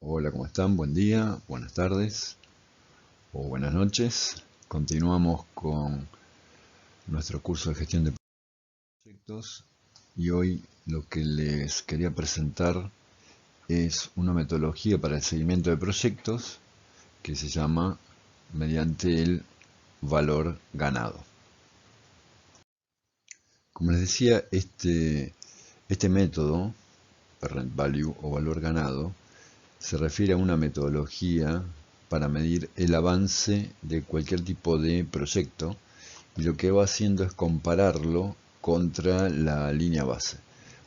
Hola, ¿cómo están? Buen día, buenas tardes o buenas noches. Continuamos con nuestro curso de gestión de proyectos y hoy lo que les quería presentar es una metodología para el seguimiento de proyectos que se llama mediante el valor ganado. Como les decía, este método, Earned Value o valor ganado, se refiere a una metodología para medir el avance de cualquier tipo de proyecto y lo que va haciendo es compararlo contra la línea base.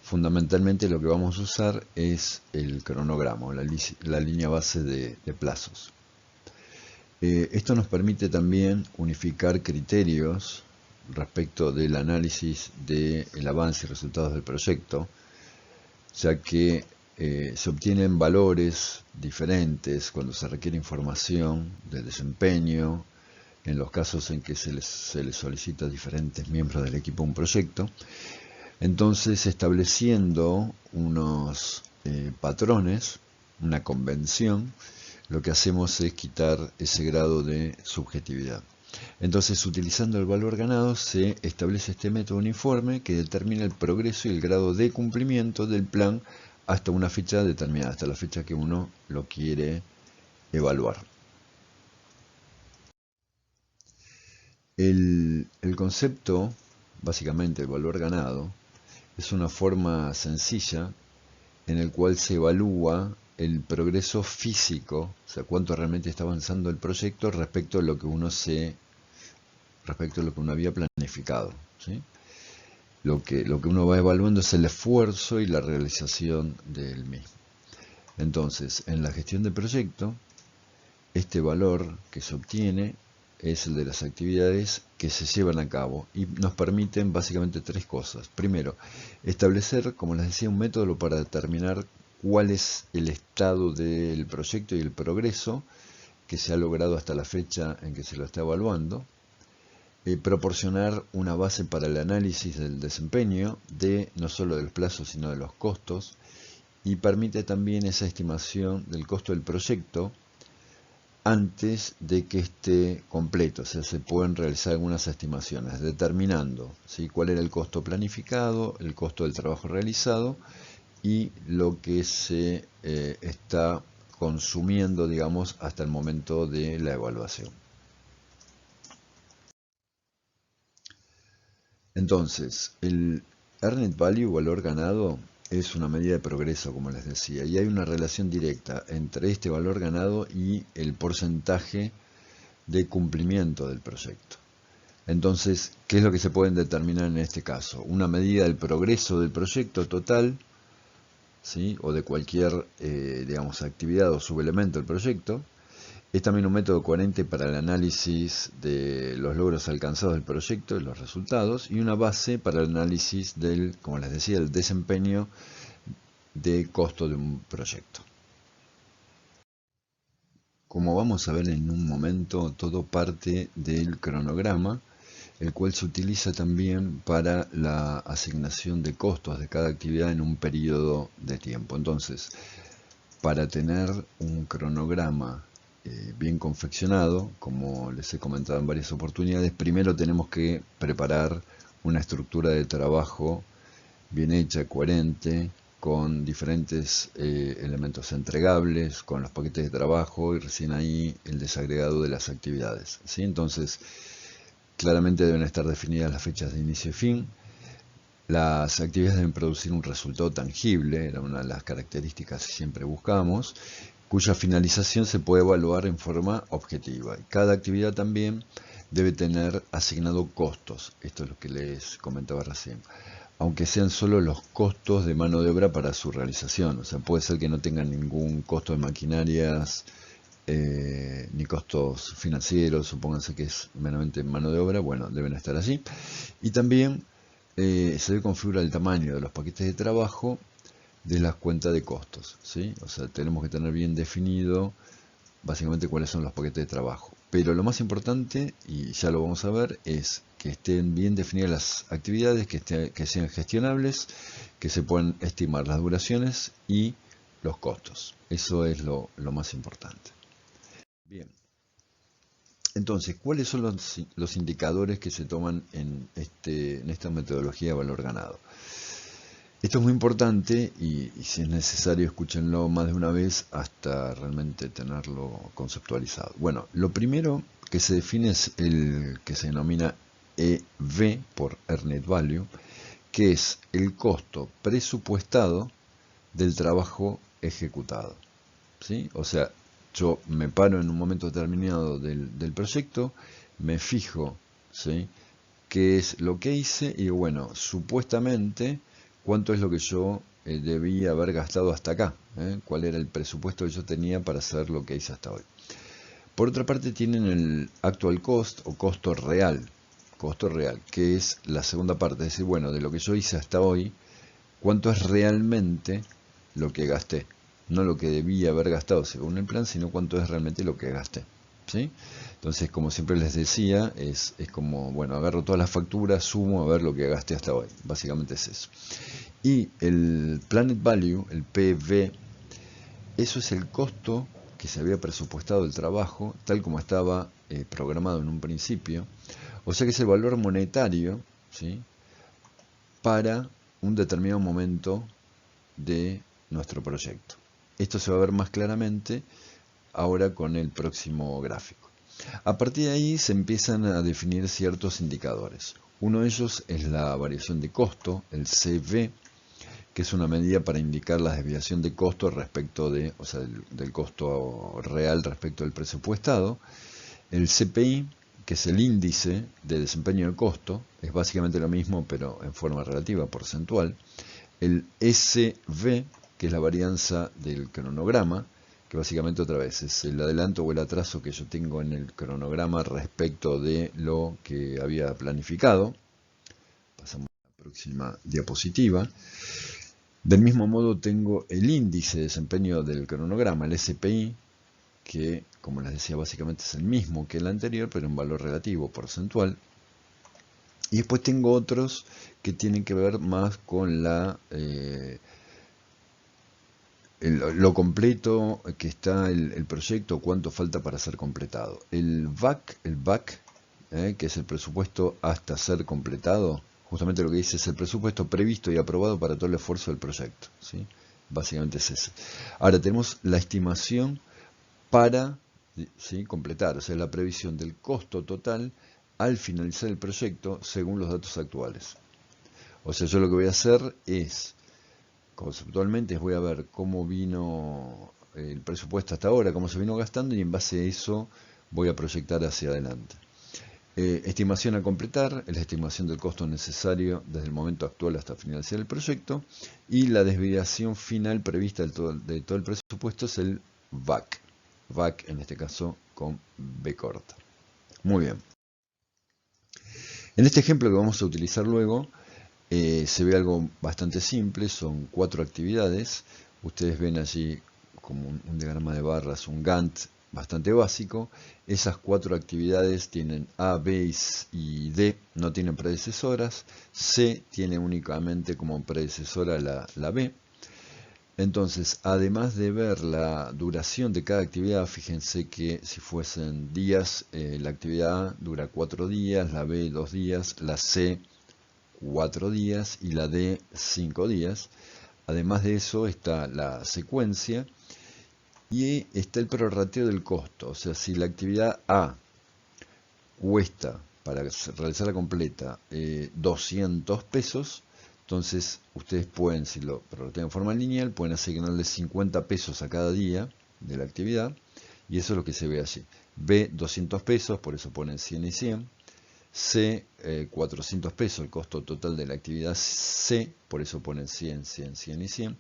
Fundamentalmente lo que vamos a usar es el cronograma, la línea base de plazos. Esto nos permite también unificar criterios respecto del análisis del avance y resultados del proyecto, ya que se obtienen valores diferentes cuando se requiere información de desempeño, en los casos en que se les solicita a diferentes miembros del equipo un proyecto. Entonces, estableciendo unos patrones, una convención, lo que hacemos es quitar ese grado de subjetividad. Entonces, utilizando el valor ganado, se establece este método uniforme que determina el progreso y el grado de cumplimiento del plan hasta una fecha determinada, hasta la fecha que uno lo quiere evaluar. El concepto, básicamente el valor ganado, es una forma sencilla en el cual se evalúa el progreso físico, o sea, cuánto realmente está avanzando el proyecto respecto a lo que uno había planificado, ¿sí? Lo que uno va evaluando es el esfuerzo y la realización del mismo. Entonces, en la gestión de proyecto, este valor que se obtiene es el de las actividades que se llevan a cabo y nos permiten básicamente tres cosas. Primero, establecer, como les decía, un método para determinar cuál es el estado del proyecto y el progreso que se ha logrado hasta la fecha en que se lo está evaluando. Proporcionar una base para el análisis del desempeño de no solo de los plazos sino de los costos, y permite también esa estimación del costo del proyecto antes de que esté completo. O sea, se pueden realizar algunas estimaciones determinando, ¿sí?, cuál era el costo planificado, el costo del trabajo realizado y lo que se está consumiendo, digamos, hasta el momento de la evaluación. Entonces, el Earned Value, valor ganado, es una medida de progreso, como les decía, y hay una relación directa entre este valor ganado y el porcentaje de cumplimiento del proyecto. Entonces, ¿qué es lo que se puede determinar en este caso? Una medida del progreso del proyecto total, ¿sí?, o de cualquier, digamos, actividad o subelemento del proyecto. Es también un método coherente para el análisis de los logros alcanzados del proyecto y los resultados, y una base para el análisis del, como les decía, el desempeño de costo de un proyecto. Como vamos a ver en un momento, todo parte del cronograma, el cual se utiliza también para la asignación de costos de cada actividad en un periodo de tiempo. Entonces, para tener un cronograma bien confeccionado, como les he comentado en varias oportunidades, primero tenemos que preparar una estructura de trabajo bien hecha, coherente, con diferentes elementos entregables, con los paquetes de trabajo y recién ahí el desagregado de las actividades, ¿sí? Entonces, claramente deben estar definidas las fechas de inicio y fin. Las actividades deben producir un resultado tangible, era una de las características que siempre buscamos, cuya finalización se puede evaluar en forma objetiva. Cada actividad también debe tener asignado costos, esto es lo que les comentaba recién, aunque sean solo los costos de mano de obra para su realización. O sea, puede ser que no tengan ningún costo de maquinarias, ni costos financieros, supónganse que es meramente mano de obra, bueno, deben estar allí. Y también se debe configurar el tamaño de los paquetes de trabajo de las cuentas de costos, ¿sí? O sea, tenemos que tener bien definido básicamente cuáles son los paquetes de trabajo. Pero lo más importante, y ya lo vamos a ver, es que estén bien definidas las actividades, que sean gestionables, que se puedan estimar las duraciones y los costos. Eso es lo más importante. Bien. Entonces, ¿cuáles son los indicadores que se toman en esta metodología de valor ganado? Esto es muy importante y si es necesario escúchenlo más de una vez hasta realmente tenerlo conceptualizado. Bueno, lo primero que se define es el que se denomina EV por Earned Value, que es el costo presupuestado del trabajo ejecutado, ¿sí? O sea, yo me paro en un momento determinado del proyecto, me fijo, ¿sí?, qué es lo que hice y bueno, supuestamente cuánto es lo que yo debía haber gastado hasta acá, cuál era el presupuesto que yo tenía para hacer lo que hice hasta hoy. Por otra parte tienen el actual cost o costo real, que es la segunda parte, es decir, bueno, de lo que yo hice hasta hoy, cuánto es realmente lo que gasté, no lo que debía haber gastado según el plan, sino cuánto es realmente lo que gasté, ¿sí? Entonces, como siempre les decía, es como, bueno, agarro todas las facturas, sumo a ver lo que gasté hasta hoy, básicamente es eso. Y el Planet Value, el PV, eso es el costo que se había presupuestado del trabajo, tal como estaba programado en un principio, o sea que es el valor monetario, ¿sí?, para un determinado momento de nuestro proyecto. Esto se va a ver más claramente ahora con el próximo gráfico. A partir de ahí se empiezan a definir ciertos indicadores. Uno de ellos es la variación de costo, el CV, que es una medida para indicar la desviación de costo respecto de, o sea, del costo real respecto del presupuestado. El CPI, que es el índice de desempeño del costo, es básicamente lo mismo pero en forma relativa, porcentual. El SV, que es la varianza del cronograma, que básicamente otra vez es el adelanto o el atraso que yo tengo en el cronograma respecto de lo que había planificado. Pasamos a la próxima diapositiva. Del mismo modo tengo el índice de desempeño del cronograma, el SPI, que como les decía básicamente es el mismo que el anterior, pero en valor relativo, porcentual. Y después tengo otros que tienen que ver más con lo completo que está el proyecto, cuánto falta para ser completado. El BAC, que es el presupuesto hasta ser completado, justamente lo que dice es el presupuesto previsto y aprobado para todo el esfuerzo del proyecto, ¿sí? Básicamente es ese. Ahora tenemos la estimación para, ¿sí?, completar, o sea, la previsión del costo total al finalizar el proyecto según los datos actuales. O sea, yo lo que voy a hacer es, conceptualmente, voy a ver cómo vino el presupuesto hasta ahora, cómo se vino gastando y en base a eso voy a proyectar hacia adelante. Estimación a completar, es la estimación del costo necesario desde el momento actual hasta finalizar el proyecto, y la desviación final prevista de todo el presupuesto es el VAC. VAC en este caso con B corta. Muy bien. En este ejemplo que vamos a utilizar luego, se ve algo bastante simple, son 4 actividades. Ustedes ven allí como un diagrama de barras, un Gantt bastante básico. Esas 4 actividades tienen A, B y D, no tienen predecesoras. C tiene únicamente como predecesora la B. Entonces, además de ver la duración de cada actividad, fíjense que si fuesen días, la actividad A dura 4 días, la B 2 días, la C 4 días y la D 5 días. Además de eso está la secuencia y está el prorrateo del costo. O sea, si la actividad A cuesta para realizarla completa 200 pesos, entonces ustedes pueden, si lo prorratean en forma lineal, pueden asignarle 50 pesos a cada día de la actividad y eso es lo que se ve allí. B 200 pesos, por eso ponen 100 y 100. C 400 pesos, el costo total de la actividad C, por eso ponen 100, 100, 100 y 100.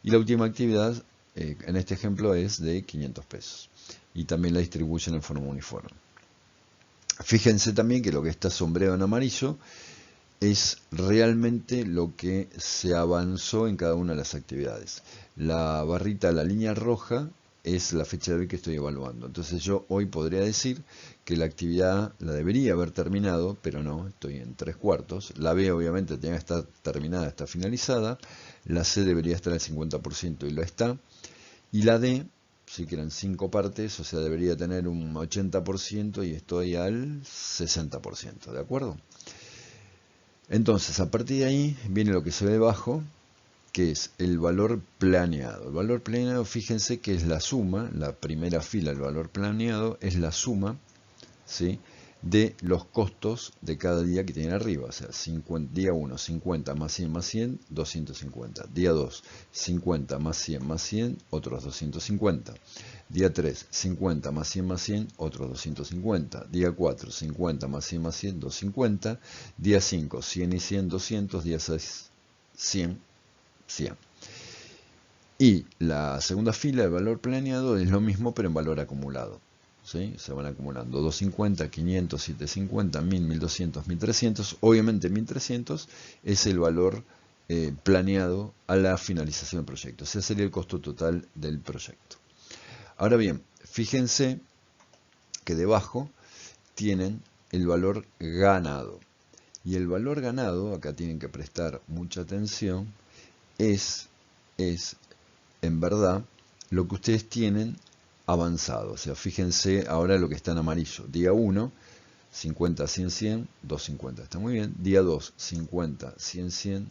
Y la última actividad, en este ejemplo, es de 500 pesos. Y también la distribuyen en forma uniforme. Fíjense también que lo que está sombreado en amarillo es realmente lo que se avanzó en cada una de las actividades. La barrita, la línea roja, es la fecha de hoy que estoy evaluando. Entonces yo hoy podría decir que la actividad la debería haber terminado, pero no, estoy en 3/4. La B obviamente tiene que estar terminada, está finalizada. La C debería estar al 50% y lo está. Y la D, sí que eran 5 partes, o sea, debería tener un 80% y estoy al 60%, ¿de acuerdo? Entonces, a partir de ahí viene lo que se ve debajo, que es el valor planeado. El valor planeado, fíjense que es la suma, la primera fila del valor planeado es la suma, ¿sí?, de los costos de cada día que tienen arriba. O sea, día 1, 50 más 100 más 100, 250. Día 2, 50 más 100 más 100, otros 250. Día 3, 50 más 100 más 100, otros 250. Día 4, 50 más 100 más 100, 250. Día 5, 100 y 100, 200. Día 6, 100, 100. Y la segunda fila del valor planeado es lo mismo, pero en valor acumulado. ¿Sí? Se van acumulando 250, 500, 750, 1000, 1200, 1300. Obviamente 1300 es el valor planeado a la finalización del proyecto. Ese sería el costo total del proyecto. Ahora bien, fíjense que debajo tienen el valor ganado. Y el valor ganado, acá tienen que prestar mucha atención, es en verdad lo que ustedes tienen avanzado. O sea, fíjense ahora lo que está en amarillo. Día 1, 50, 100, 100, 250. Está muy bien. Día 2, 50, 100, 100,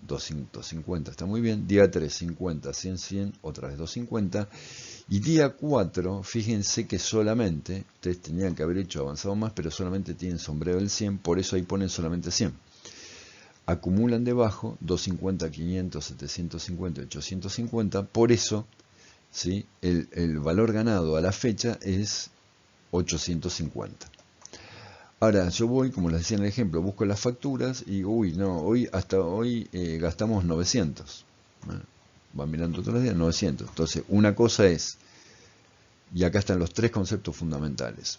250. Está muy bien. Día 3, 50, 100, 100, otra vez 250. Y día 4, fíjense que solamente, ustedes tenían que haber hecho avanzado más, pero solamente tienen sombrero del 100, por eso ahí ponen solamente 100. Acumulan debajo 250, 500, 750, 850, por eso, ¿sí?, el valor ganado a la fecha es 850. Ahora, yo voy, como les decía en el ejemplo, busco las facturas y digo, uy, no, hasta hoy gastamos 900. Bueno, van mirando todos los días, 900. Entonces, una cosa es, y acá están los 3 conceptos fundamentales.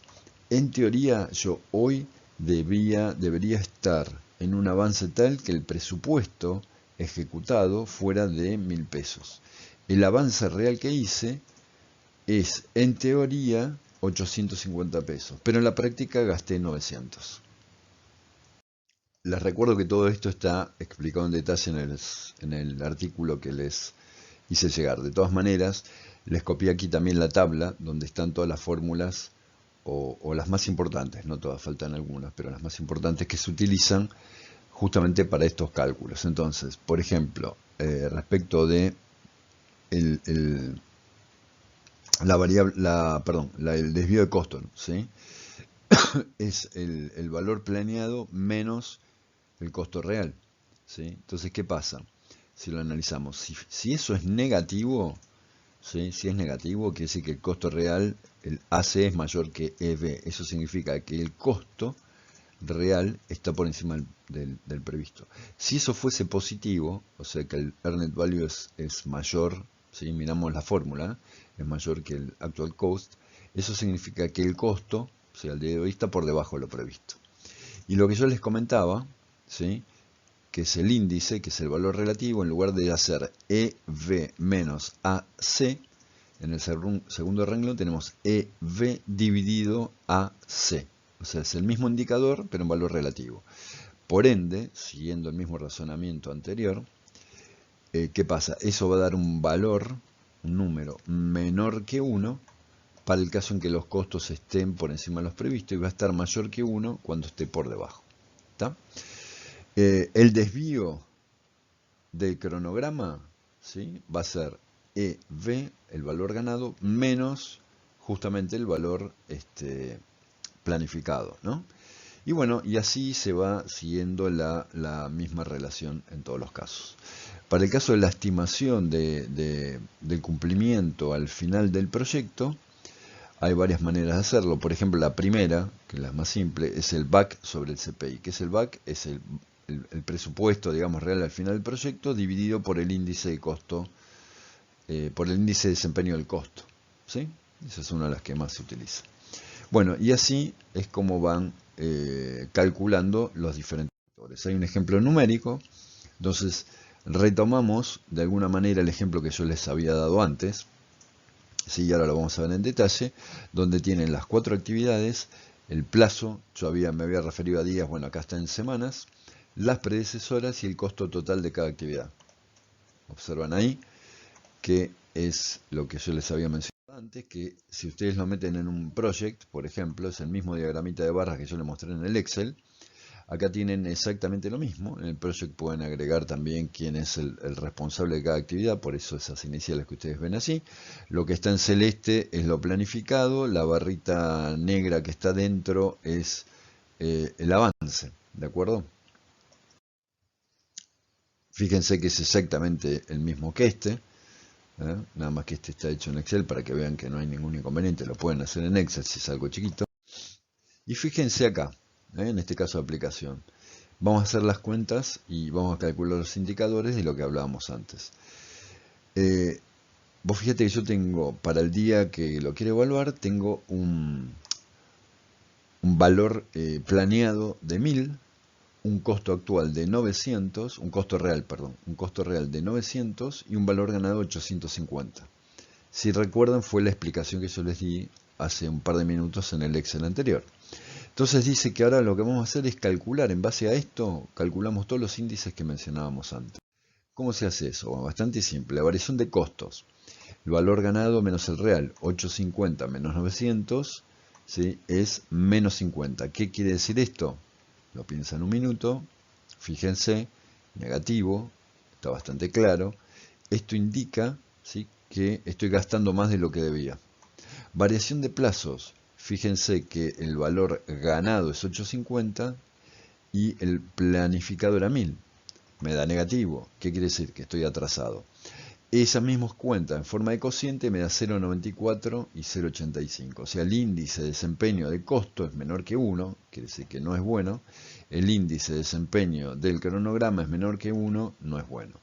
En teoría, yo hoy debería estar en un avance tal que el presupuesto ejecutado fuera de 1000 pesos. El avance real que hice es, en teoría, 850 pesos, pero en la práctica gasté 900. Les recuerdo que todo esto está explicado en detalle en el artículo que les hice llegar. De todas maneras, les copié aquí también la tabla donde están todas las fórmulas o las más importantes, no todas, faltan algunas, pero las más importantes que se utilizan justamente para estos cálculos. Entonces, por ejemplo, respecto de la variable, el desvío de costo, ¿sí?, es el valor planeado menos el costo real, ¿sí? Entonces, ¿qué pasa? Si lo analizamos, si eso es negativo, ¿sí?, si es negativo, quiere decir que el costo real, el AC es mayor que EV. Eso significa que el costo real está por encima del previsto. Si eso fuese positivo, o sea que el earned value es mayor, ¿sí?, miramos la fórmula, es mayor que el actual cost, eso significa que el costo, o sea, el día de hoy está por debajo de lo previsto. Y lo que yo les comentaba, ¿sí?, que es el índice, que es el valor relativo, en lugar de hacer EV menos AC, en el segundo renglón tenemos EV dividido AC. O sea, es el mismo indicador, pero en valor relativo. Por ende, siguiendo el mismo razonamiento anterior, ¿qué pasa? Eso va a dar un valor, un número menor que 1, para el caso en que los costos estén por encima de los previstos, y va a estar mayor que 1 cuando esté por debajo. ¿Está? El desvío del cronograma, ¿sí?, va a ser EV, el valor ganado, menos justamente el valor planificado, ¿no? Y bueno, y así se va siguiendo la misma relación en todos los casos. Para el caso de la estimación del cumplimiento al final del proyecto, hay varias maneras de hacerlo. Por ejemplo, la primera, que es la más simple, es el BAC sobre el CPI. ¿Qué es el BAC? Es el presupuesto, digamos, real al final del proyecto, dividido por el índice de costo, por el índice de desempeño del costo, ¿sí? Esa es una de las que más se utiliza. Bueno, y así es como van calculando los diferentes factores. Hay un ejemplo numérico, entonces retomamos de alguna manera el ejemplo que yo les había dado antes, ¿sí? Y ahora lo vamos a ver en detalle, donde tienen las 4 actividades, el plazo, yo me había referido a días, bueno, acá está en semanas, las predecesoras y el costo total de cada actividad. Observan ahí que es lo que yo les había mencionado antes, que si ustedes lo meten en un project, por ejemplo, es el mismo diagramita de barras que yo les mostré en el Excel. Acá tienen exactamente lo mismo. En el project pueden agregar también quién es el responsable de cada actividad, por eso esas iniciales que ustedes ven así. Lo que está en celeste es lo planificado, la barrita negra que está dentro es el avance, ¿de acuerdo? Fíjense que es exactamente el mismo que este. Nada más que este está hecho en Excel para que vean que no hay ningún inconveniente, lo pueden hacer en Excel si es algo chiquito. Y fíjense acá, en este caso de aplicación, vamos a hacer las cuentas y vamos a calcular los indicadores de lo que hablábamos antes. Vos fíjate que yo tengo, para el día que lo quiero evaluar, tengo un valor planeado de 1000, un costo actual de 900, un costo real, perdón, un costo real de 900 y un valor ganado de 850. Si recuerdan, fue la explicación que yo les di hace un par de minutos en el Excel anterior. Entonces dice que ahora lo que vamos a hacer es calcular, en base a esto, calculamos todos los índices que mencionábamos antes. ¿Cómo se hace eso? Bueno, bastante simple, la variación de costos. El valor ganado menos el real, 850 menos 900, ¿sí? Es menos 50. ¿Qué quiere decir esto? Lo piensan un minuto, fíjense, negativo, está bastante claro. Esto indica, ¿sí?, que estoy gastando más de lo que debía. Variación de plazos, fíjense que el valor ganado es 850 y el planificado era 1000. Me da negativo. ¿Qué quiere decir? Que estoy atrasado. Esas mismas cuentas en forma de cociente me da 0,94 y 0,85. O sea, el índice de desempeño de costo es menor que 1, quiere decir que no es bueno. El índice de desempeño del cronograma es menor que 1, no es bueno.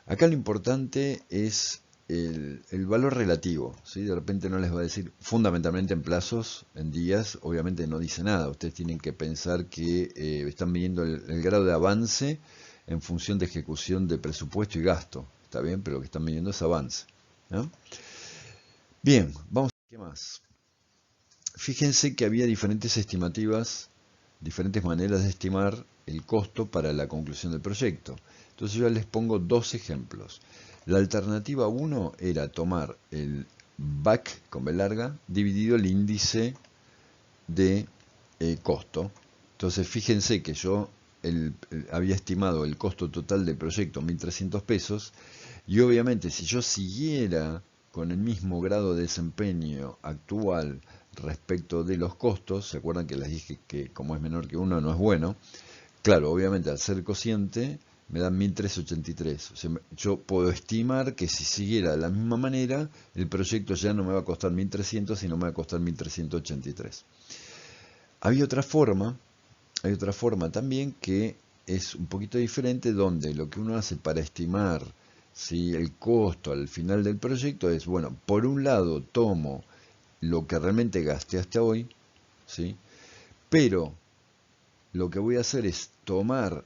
Acá lo importante es el valor relativo, ¿sí? De repente no les va a decir fundamentalmente en plazos, en días, obviamente no dice nada. Ustedes tienen que pensar que están midiendo el grado de avance en función de ejecución de presupuesto y gasto. Está bien, pero lo que están midiendo es avance, ¿no? Bien, vamos a ver qué más. Fíjense que había diferentes estimativas, diferentes maneras de estimar el costo para la conclusión del proyecto. Entonces yo les pongo dos ejemplos. La alternativa 1 era tomar el BAC con B larga dividido el índice de costo. Entonces fíjense que yo había estimado el costo total del proyecto 1.300 pesos y obviamente si yo siguiera con el mismo grado de desempeño actual respecto de los costos, ¿se acuerdan que les dije que como es menor que 1 no es bueno? Claro, obviamente al ser cociente me dan 1.383. O sea, yo puedo estimar que si siguiera de la misma manera, el proyecto ya no me va a costar 1.300, sino me va a costar 1.383. Hay otra forma también que es un poquito diferente, donde lo que uno hace para estimar si el costo al final del proyecto es, bueno, por un lado tomo lo que realmente gasté hasta hoy, ¿sí? Pero lo que voy a hacer es tomar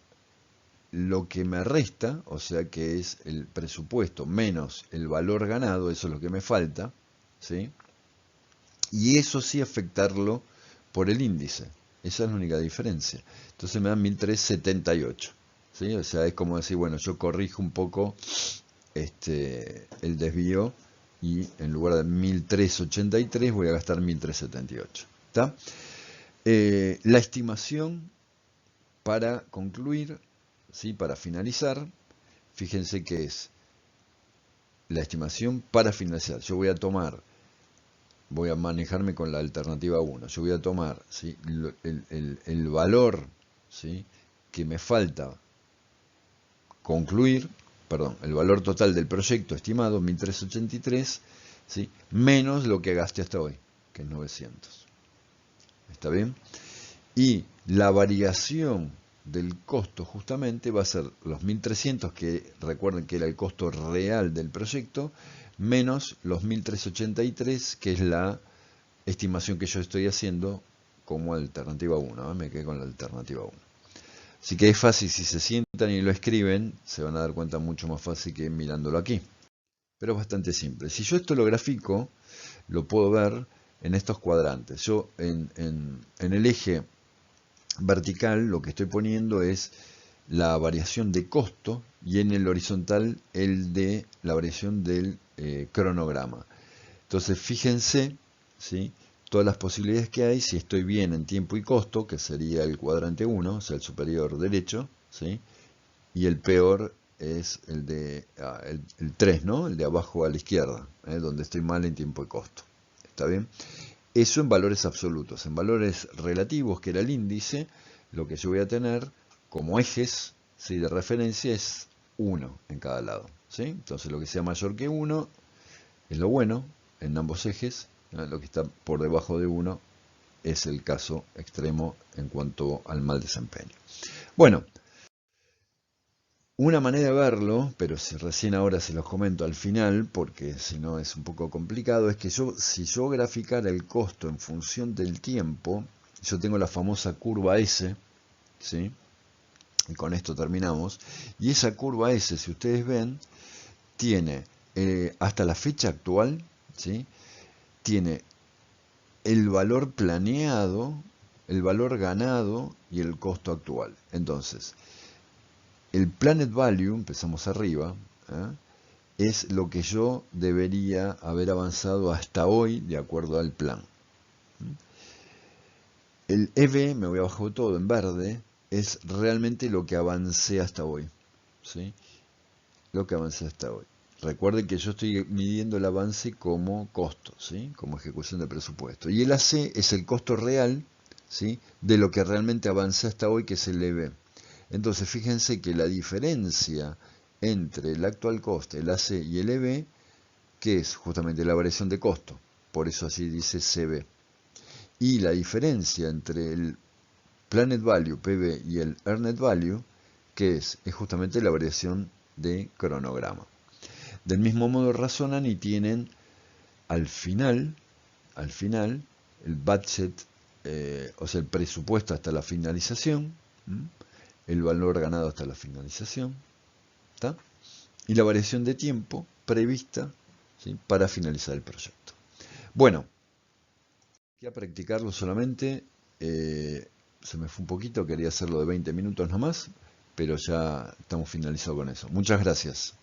lo que me resta, o sea que es el presupuesto menos el valor ganado, eso es lo que me falta, ¿sí? Y eso sí afectarlo por el índice. Esa es la única diferencia. Entonces me dan 1.378, ¿sí? O sea, es como decir, bueno, yo corrijo un poco el desvío y en lugar de 1.383 voy a gastar 1.378. ¿Está? La estimación para concluir, ¿sí?, para finalizar, fíjense que es la estimación para finalizar. Yo voy a manejarme con la alternativa 1. Yo voy a tomar, ¿sí?, el valor, ¿sí?, que me falta concluir, perdón, el valor total del proyecto estimado, 1.383, ¿sí?, menos lo que gasté hasta hoy, que es 900. ¿Está bien? Y la variación del costo justamente va a ser los 1.300, que recuerden que era el costo real del proyecto, menos los 1.383, que es la estimación que yo estoy haciendo como alternativa 1. Me quedé con la alternativa 1. Así que es fácil, si se sientan y lo escriben, se van a dar cuenta mucho más fácil que mirándolo aquí. Pero es bastante simple. Si yo esto lo grafico, lo puedo ver en estos cuadrantes. Yo en el eje vertical lo que estoy poniendo es la variación de costo y en el horizontal el de la variación del cronograma. Entonces fíjense, ¿sí?, todas las posibilidades que hay, si estoy bien en tiempo y costo, que sería el cuadrante 1, o sea, el superior derecho, ¿sí?, y el peor es el de el 3, ¿no?, el de abajo a la izquierda, donde estoy mal en tiempo y costo. ¿Está bien? Eso en valores absolutos. En valores relativos, que era el índice, lo que yo voy a tener como ejes, ¿sí?, de referencia es 1 en cada lado, ¿sí? Entonces lo que sea mayor que 1 es lo bueno en ambos ejes, ¿no? Lo que está por debajo de 1 es el caso extremo en cuanto al mal desempeño. Bueno, una manera de verlo, pero si recién ahora se los comento al final, porque si no es un poco complicado, es que si yo graficara el costo en función del tiempo, yo tengo la famosa curva S, ¿sí?, y con esto terminamos, y esa curva S, si ustedes ven, tiene hasta la fecha actual, ¿sí?, tiene el valor planeado, el valor ganado y el costo actual. Entonces, el Planet Value, empezamos arriba, es lo que yo debería haber avanzado hasta hoy de acuerdo al plan. El EV, me voy abajo todo en verde, es realmente lo que avancé hasta hoy, ¿sí?, lo que avancé hasta hoy. Recuerden que yo estoy midiendo el avance como costo, ¿sí?, como ejecución de presupuesto. Y el AC es el costo real, ¿sí?, de lo que realmente avancé hasta hoy, que es el EV. Entonces fíjense que la diferencia entre el actual coste, el AC y el EV, que es justamente la variación de costo, por eso así dice CB. Y la diferencia entre el Planet Value, PV, y el Earned Value, que es justamente la variación de cronograma. Del mismo modo razonan y tienen al final, el budget, o sea, el presupuesto hasta la finalización, el valor ganado hasta la finalización, ¿está?, y la variación de tiempo prevista, ¿sí?, para finalizar el proyecto. Bueno, quería practicarlo solamente, se me fue un poquito, quería hacerlo de 20 minutos nomás, pero ya estamos finalizados con eso. Muchas gracias.